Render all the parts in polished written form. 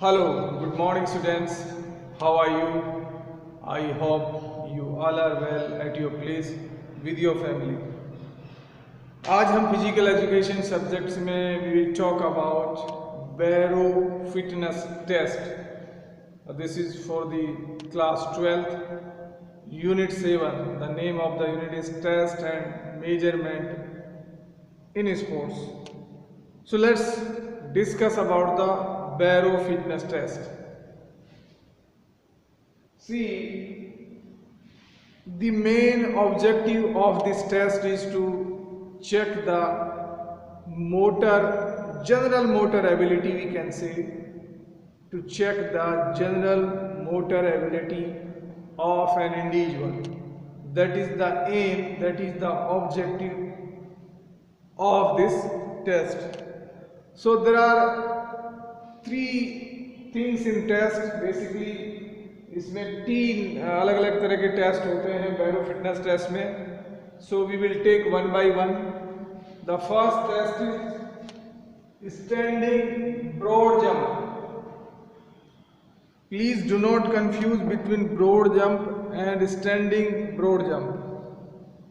Hello, good morning students. How are you? I hope you all are well at your place with your family. आज हम physical education subjects में we will talk about Barrow Fitness Test. This is for the class 12th, Unit 7. The name of the unit is Test and Measurement in Sports. So let's discuss about the Barrow Fitness Test. See, the main objective of this test is to check the general motor ability, we can say, to check the general motor ability of an individual. That is the aim, that is the objective of this test. So there are three things in test. Basically इसमें तीन अलग अलग तरह के test होते हैं बैरो fitness test में. So we will take one by one. The first test is standing broad jump. Please do not confuse between broad jump and standing broad jump.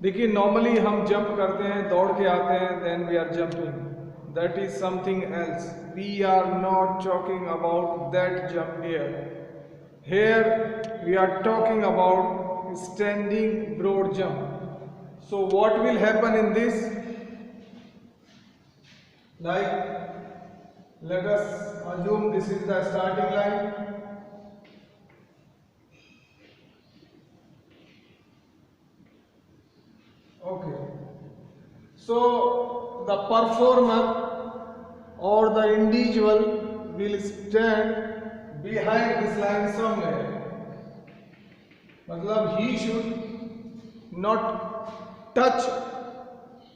देखिए, नॉर्मली हम जंप करते हैं, दौड़ के आते हैं, then we are jumping. That is something else. We are not talking about that jump here. Here we are talking about standing broad jump. So what will happen in this? Like, let us assume this is the starting line. Okay. So the performer or the individual will stand behind this line somewhere. मतलब he should not touch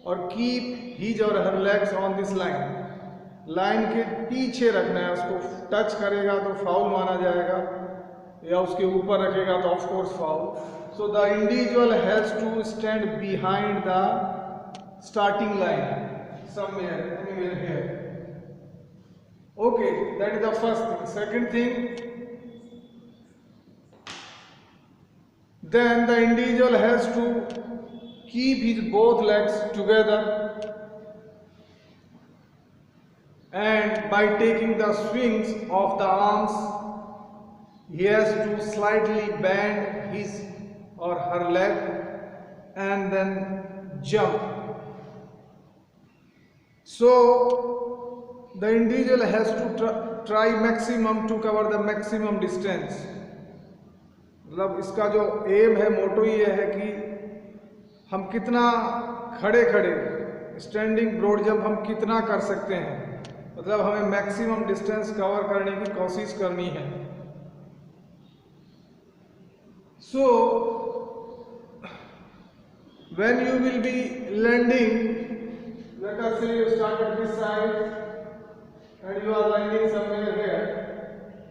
or keep his or her legs on this line. Line के पीछे रखना है उसको. Touch करेगा तो foul माना जाएगा, या उसके ऊपर रखेगा तो of course foul. So the individual has to stand behind the starting line somewhere, anywhere here. Okay, that is the first thing. Second thing, then the individual has to keep his both legs together, and by taking the swings of the arms, he has to slightly bend his or her leg and then jump. So the individual has to try maximum to cover the maximum distance. मतलब इसका जो M है, मोटो ये है कि हम कितना खड़े खड़े स्टैंडिंग ब्रॉड जंप हम कितना कर सकते हैं. मतलब हमें मैक्सिमम डिस्टेंस कवर करने की कोशिश करनी है. So when you will be landing, let us say you start at this side and you are landing somewhere here.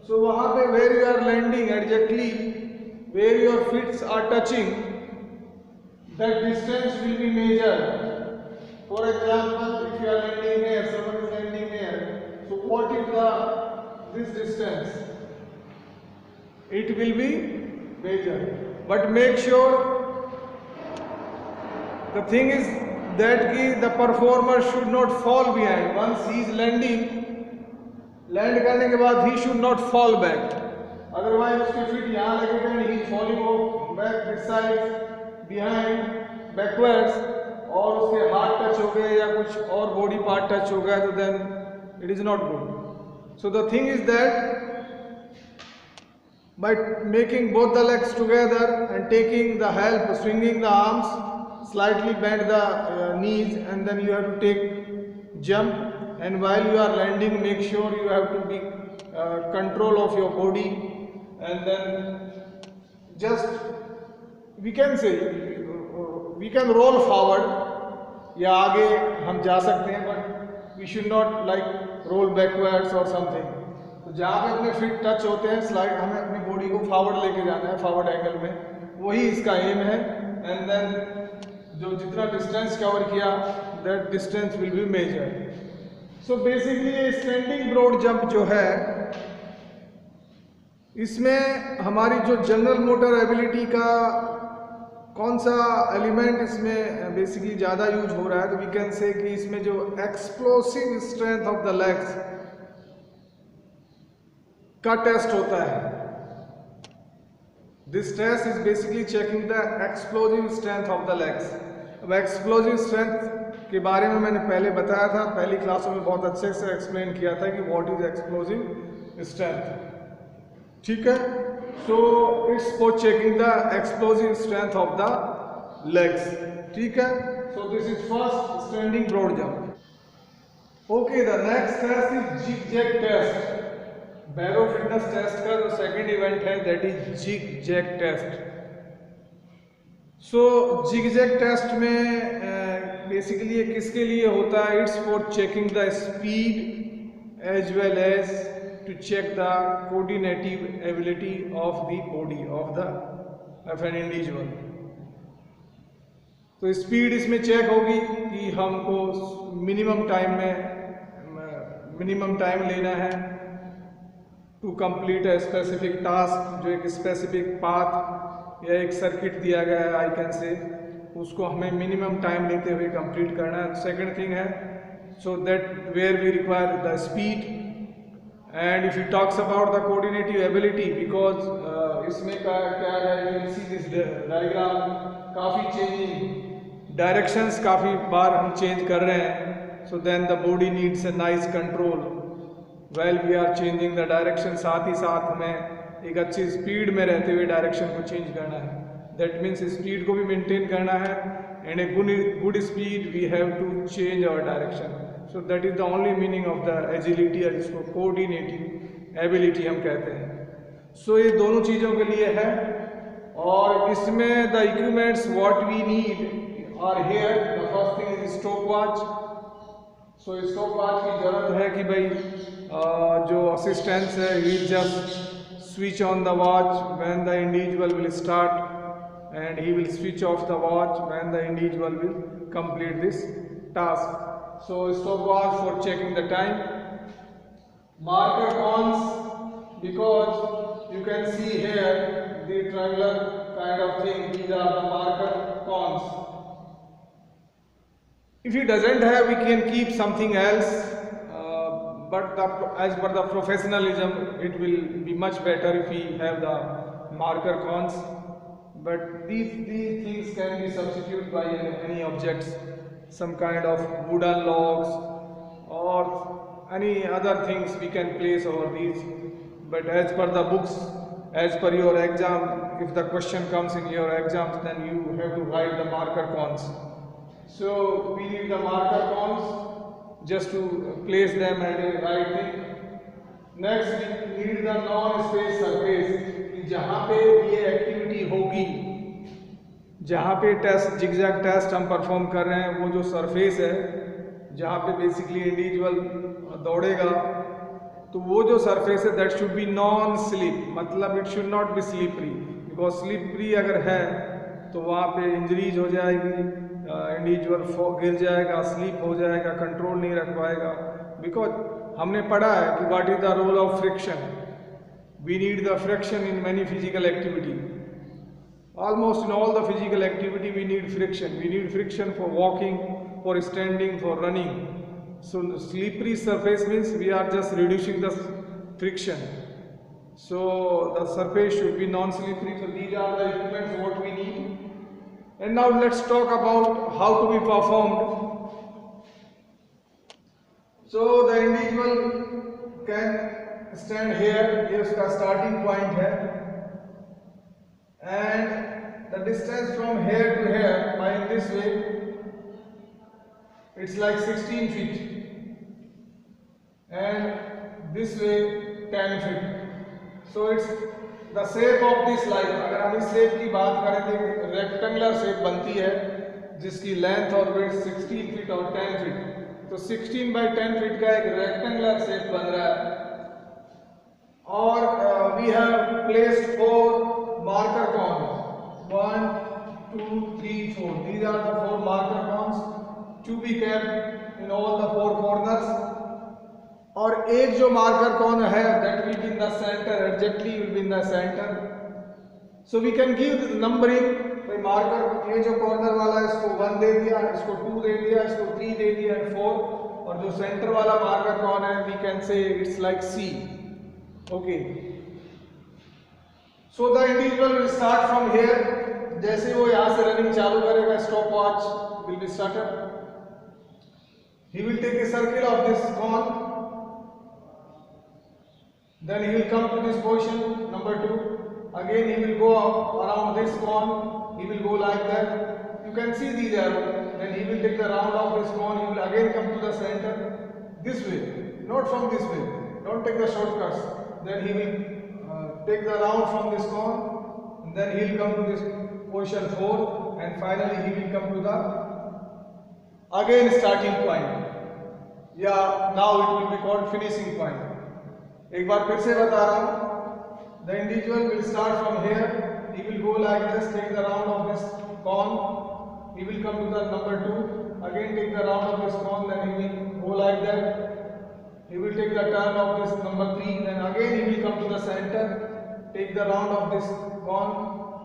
So वहाँ पे where you are landing exactly, where your feet are touching, that distance will be measured. For example, if you are landing here, someone is landing here. So what is this distance? It will be measured. But make sure, the thing is that the performer should not fall behind. Once he is landing, land करने के बाद he should not fall back. Otherwise उसके feet यहाँ लगेगा and he is falling of back this side, behind, backwards, और उसके हाथ touch हो गए या कुछ और बॉडी पार्ट टच हो गया, तो then it is not good. So the thing is that by making both the legs together and taking the help, swinging the arms, slightly bend the knees, and then you have to take jump. And while you are landing, make sure you have to be control of your body, and then just we can say we can roll forward, या आगे हम जा सकते हैं, but we should not like roll backwards or something. तो जहाँ पे अपने फीट टच होते हैं, स्लाइड, हमें अपनी बॉडी को फॉरवर्ड लेके जाना है, फॉरवर्ड एंगल में, वही इसका एम है. एंड देन जो जितना डिस्टेंस कवर किया, that distance will be measured. So basically ये स्टैंडिंग ब्रॉड जंप जो है, इसमें हमारी जो जनरल मोटर एबिलिटी का कौन सा एलिमेंट इसमें बेसिकली ज़्यादा यूज हो रहा है, तो वी कैन से कि इसमें जो explosive strength of the legs का टेस्ट होता है। This test is basically checking the explosive strength of the legs. अब एक्सप्लोसिव स्ट्रेंथ के बारे में मैंने पहले बताया था, पहली क्लासों में बहुत अच्छे से एक्सप्लेन किया था कि व्हाट इज एक्सप्लोसिव स्ट्रेंथ। ठीक है, so it's for checking the explosive strength of the legs. ठीक है, so this is first standing broad jump. Okay, the next test is zigzag test. Barrow fitness test का जो second event है that is zigzag test. So zigzag test में basically ये किसके लिए होता है? It's for checking the speed as well as to check the coordinative ability of the body of an individual। तो स्पीड इसमें चेक होगी कि हमको मिनिमम टाइम लेना है to complete a specific task. जो एक स्पेसिफिक पाथ या एक सर्किट दिया गया है, आई कैन से, उसको हमें मिनिमम टाइम लेते हुए कंप्लीट करना है। सेकंड थिंग है so that where we require the speed. And if he talks about the coordinative ability, because इसमें क्या है, you see this diagram काफ़ी changing directions, काफ़ी बार हम change कर रहे हैं। So then the body needs a nice control while we are changing the direction। साथ ही साथ हमें एक अच्छी स्पीड में रहते हुए डायरेक्शन को चेंज करना है। That means स्पीड को भी मेंटेन करना है, and a good speed we have to change our direction। So that is the only meaning of the agility, और इसको coordinating ability हम कहते हैं। So ये दोनों चीज़ों के लिए है, और इसमें the equipments what we need are here। The first thing is stopwatch। So stopwatch की ज़रूरत है कि भाई जो assistance है, he just switch on the watch when the individual will start, and he will switch off the watch when the individual will complete this task। So stopwatch for checking the time। Marker cones, because you can see here the triangular kind of thing, these are the marker cones। If he doesn't have, we can keep something else, but as per the professionalism it will be much better if we have the marker cones। But these things can be substituted by any objects, some kind of wooden logs or any other things we can place over these। But as per the books, as per your exam, if the question comes in your exams, then you have to write the marker cones। So we need the marker cones just to place them at a right thing। Next we need the non-space surface, कि जहाँ पे ये activity होगी, जहाँ पे test zigzag test हम perform कर रहे हैं, वो जो सरफेस है जहाँ पे बेसिकली इंडिविजुअल दौड़ेगा, तो वो जो सरफेस है that should be non slip. मतलब it should not be slippery, because slippery अगर है तो वहाँ पे इंजरीज हो जाएगी, इंडिविजुअल गिर जाएगा, स्लिप हो जाएगा, कंट्रोल नहीं रख पाएगा। बिकॉज हमने पढ़ा है कि what is the role of friction. We need the friction in many physical activity. Almost in all the physical activity we need friction। We need friction for walking, for standing, for running। So slippery surface means we are just reducing the friction। So the surface should be non-slippery। So these are the equipments what we need। And now let's talk about how to be performed। So the individual can stand here, ये उसका starting point है, and the distance from here to here by this way it's like 16 feet, and this way 10 feet। So it's the shape of this line। अगर हम इस shape की बात करें तो रेक्टेंगुलर शेप बनती है जिसकी लेंथ और विड्थ 16 फीट और 10 फीट। तो 16 by 10 फीट का एक रेक्टेंगुलर शेप बन रहा है, और we have placed 4 marker cones। 1 2 3 4, these are the 4 marker cones to be kept in all the 4 corners। और एक जो मार्कर कौन है, that will be in the centre, exactly will be in the centre. So we can give numbering. भाई marker ये जो corner वाला है इसको 1 दे दिया, इसको 2 दे दिया, इसको 3 दे दिया एंड 4. और जो सेंटर वाला मार्कर कौन है, we can say it's like C. Okay, so the individual will start from here. जैसे वो यहाँ से रनिंग चालू करेगा, stop watch will be started. He will take a circle of this cone, then he will come to this position number 2. Again he will go around this cone, he will go like that. You can see these arrows. Then he will take the round of this cone, he will again come to the center this way, not from this way. Don't take the shortcuts. Then he will take the round from this cone, and then he will come to this position 4, and finally he will come to the again starting point. या now it will be called finishing point. एक बार फिर से बता रहा हूं. The individual will start from here, he will go like this, take the round of this cone, he will come to the number 2, again take the round of this cone, then he will go like that, he will take the turn of this number 3, then again he will come to the centre, take the round of this cone,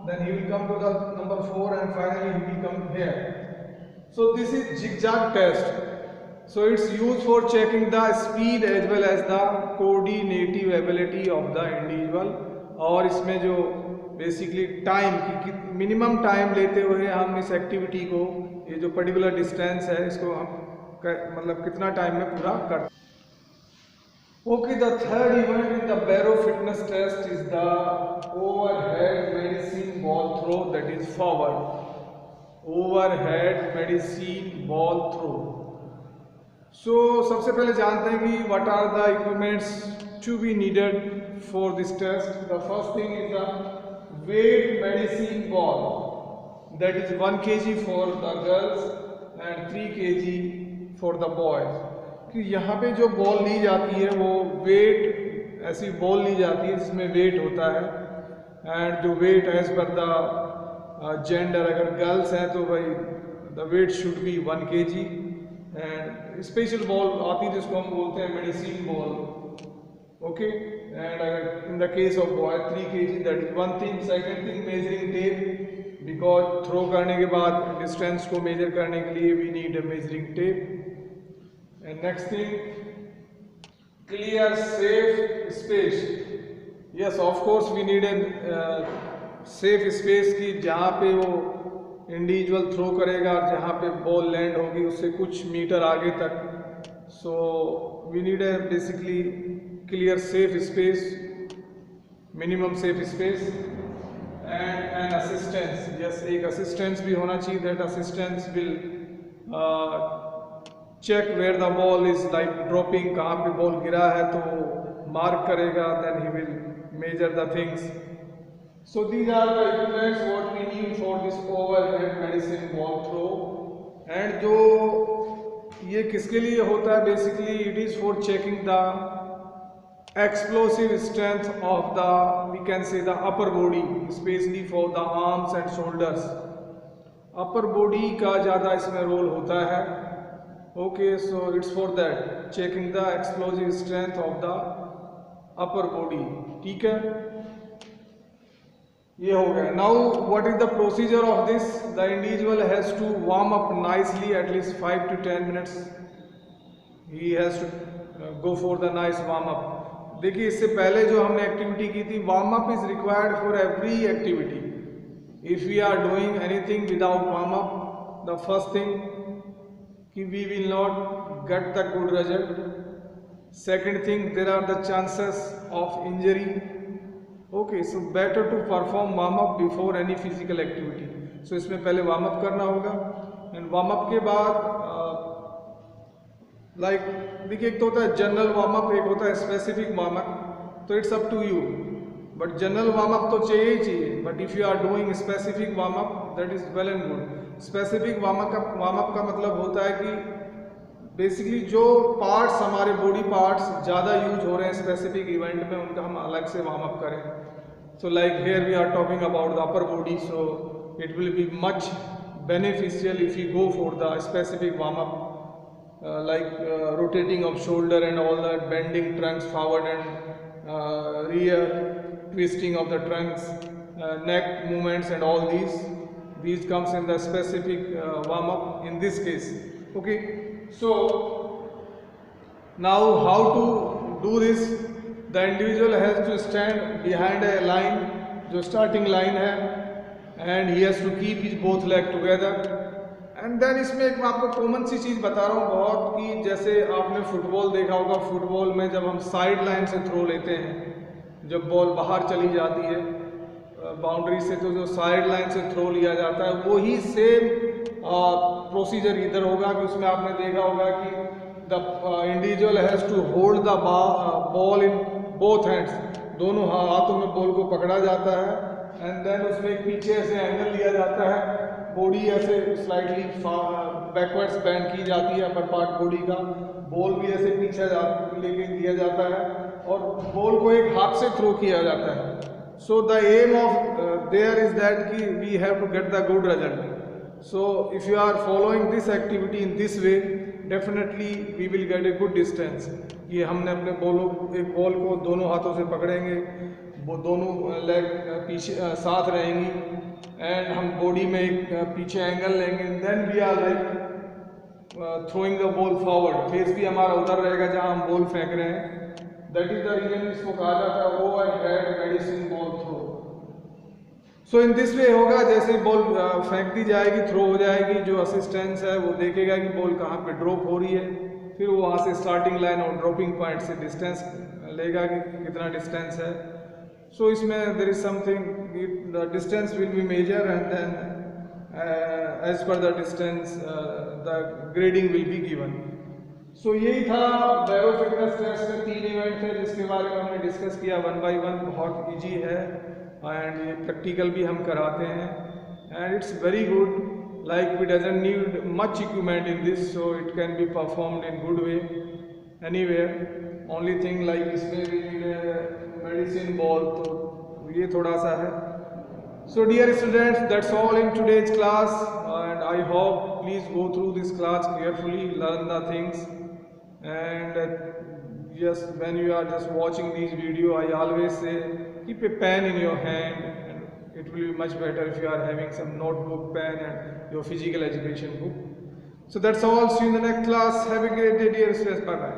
then he will come to the number 4, and finally he will come here. So this is zigzag test. So it's used for checking the speed as well as the coordinative ability of the individual. और इसमें जो basically time की minimum time लेते हुए हम इस activity को, ये जो पर्टिकुलर डिस्टेंस है, इसको हम मतलब कितना टाइम में पूरा करते हैं. Okay, the third event in the Barrow fitness test is the overhead medicine ball throw, that is forward. Overhead medicine ball throw. So सबसे पहले जानते हैं कि what are the equipments to be needed for this test. The first thing is the weight medicine ball, that is 1 kg for the girls and 3 kg for the boys. कि यहाँ पे जो ball ली जाती है वो वेट, ऐसी ball ली जाती है जिसमें वेट होता है, एंड जो weight as per the gender, अगर गर्ल्स हैं तो भाई the weight should be 1 kg. And special ball आती है जिसको हम बोलते हैं मेडिसिन बॉल. ओके, एंड अगर in the case of boy 3 kg, that is one thing. Second thing measuring tape, because throw करने के बाद डिस्टेंस को मेजर करने के लिए we need a measuring tape. And next thing, clear safe space. Yes, of course we need a safe space की जहाँ पे वो इंडिविजुअल थ्रो करेगा और जहाँ पे बॉल लैंड होगी उससे कुछ मीटर आगे तक. So we need a basically clear safe space, minimum safe space, and an assistance. Yes, एक असिस्टेंस भी होना चाहिए. That assistance will check where the ball is like dropping, कहाँ पे बॉल गिरा है तो मार्क करेगा. Then he will measure the things. So these are the equipments what we need for this overhead medicine ball throw. And जो ये किसके लिए होता है, basically it is for checking the explosive strength of the, we can say the upper body, specially for the arms and shoulders. Upper body का ज़्यादा इसमें role होता है. Okay, so it's for that, checking the explosive strength of the upper body. ठीक है, ये हो गया. Now what is the procedure of this? The individual has to warm up nicely at least 5 to 10 minutes. He has to go for the nice warm up. देखिए, इससे पहले जो हमने एक्टिविटी की थी, warm up is required for every activity. If we are doing anything without warm up, the first thing कि we will not get the good result. Second thing, there are the chances of injury. Okay, so better to perform warm up before any physical activity. So इसमें पहले warm up करना होगा, and warm up के बाद like देखिए, एक तो होता है जनरल वार्म अप, एक होता है स्पेसिफिक वार्म अप. तो it's up to you, but general warm up तो चाहिए ही चाहिए. But if you are doing specific warm up, that is well and good. Specific warm up का मतलब होता है कि बेसिकली जो पार्ट्स, हमारे बॉडी पार्ट्स ज़्यादा यूज हो रहे हैं स्पेसिफिक इवेंट में, उनका हम अलग से वार्म अप करें. So like here we are talking about the upper body, so it will be much beneficial if you go for the specific warm up. rotating of shoulder and all that, bending trunks forward and rear, twisting of the trunks, neck movements and all these comes in the specific warm up in this case. Okay, so now how to do this? The individual has to stand behind a line, जो starting line है, and he has to keep his both leg together. And then इसमें एक मैं आपको common सी चीज़ बता रहा हूँ बहुत, कि जैसे आपने फुटबॉल देखा होगा, फुटबॉल में जब हम साइड लाइन से थ्रो लेते हैं, जब बॉल बाहर चली जाती है बाउंड्री से, तो जो साइड लाइन से थ्रो लिया जाता है वही सेम प्रोसीजर इधर होगा। कि उसमें आपने देखा होगा कि the individual has to hold the ball in both hands, दोनों हाथों में बॉल को पकड़ा जाता है एंड देन उसमें एक पीछे ऐसे एंगल लिया जाता है, बॉडी ऐसे स्लाइटली बैकवर्ड्स बैंड की जाती है, अपर पार्ट बॉडी का, बॉल भी ऐसे पीछे लेके दिया जाता है और बॉल को एक हाथ से थ्रो किया जाता है। So the aim of there is that कि we have to get the good result. So if you are following this activity in this way, definitely we will get a good distance. ये हमने अपने एक ball को दोनों हाथों से पकड़ेंगे, वो दोनों लेग पीछे साथ रहेंगी एंड हम बॉडी में एक पीछे एंगल लेंगे, then we are like throwing the ball forward, face भी हमारा उधर रहेगा जहां हम बॉल फेंक रहे हैं। दैट इज द रीजन इसको कहा जाता है overhead medicine ball throw. So in this way होगा, जैसे बॉल फेंक दी जाएगी, थ्रो हो जाएगी, जो असिस्टेंस है वो देखेगा कि बॉल कहाँ पे ड्रॉप हो रही है, फिर वो वहाँ से स्टार्टिंग लाइन और ड्रॉपिंग पॉइंट से डिस्टेंस लेगा कि कितना डिस्टेंस है। So इसमें there is something, the distance will be measured and then as per the distance the grading will be given. So यही था बैरो फिटनेस टेस्ट के 3 इवेंट थे जिसके बारे में हमने डिस्कस किया 1 by 1। बहुत इजी है एंड ये प्रैक्टिकल भी हम कराते हैं and it's very good, like we doesn't need much equipment in this, so it can be performed in good way anywhere. Only thing like इसमें we need a medicine ball, तो ये थोड़ा सा है। So dear students, that's all in today's class and I hope please go through this class carefully, learn the things and just when you are just watching these video, I always say keep a pen in your hand, and it will be much better if you are having some notebook, pen and your physical education book. So that's all, see you in the next class. Have a great day dear students, bye bye.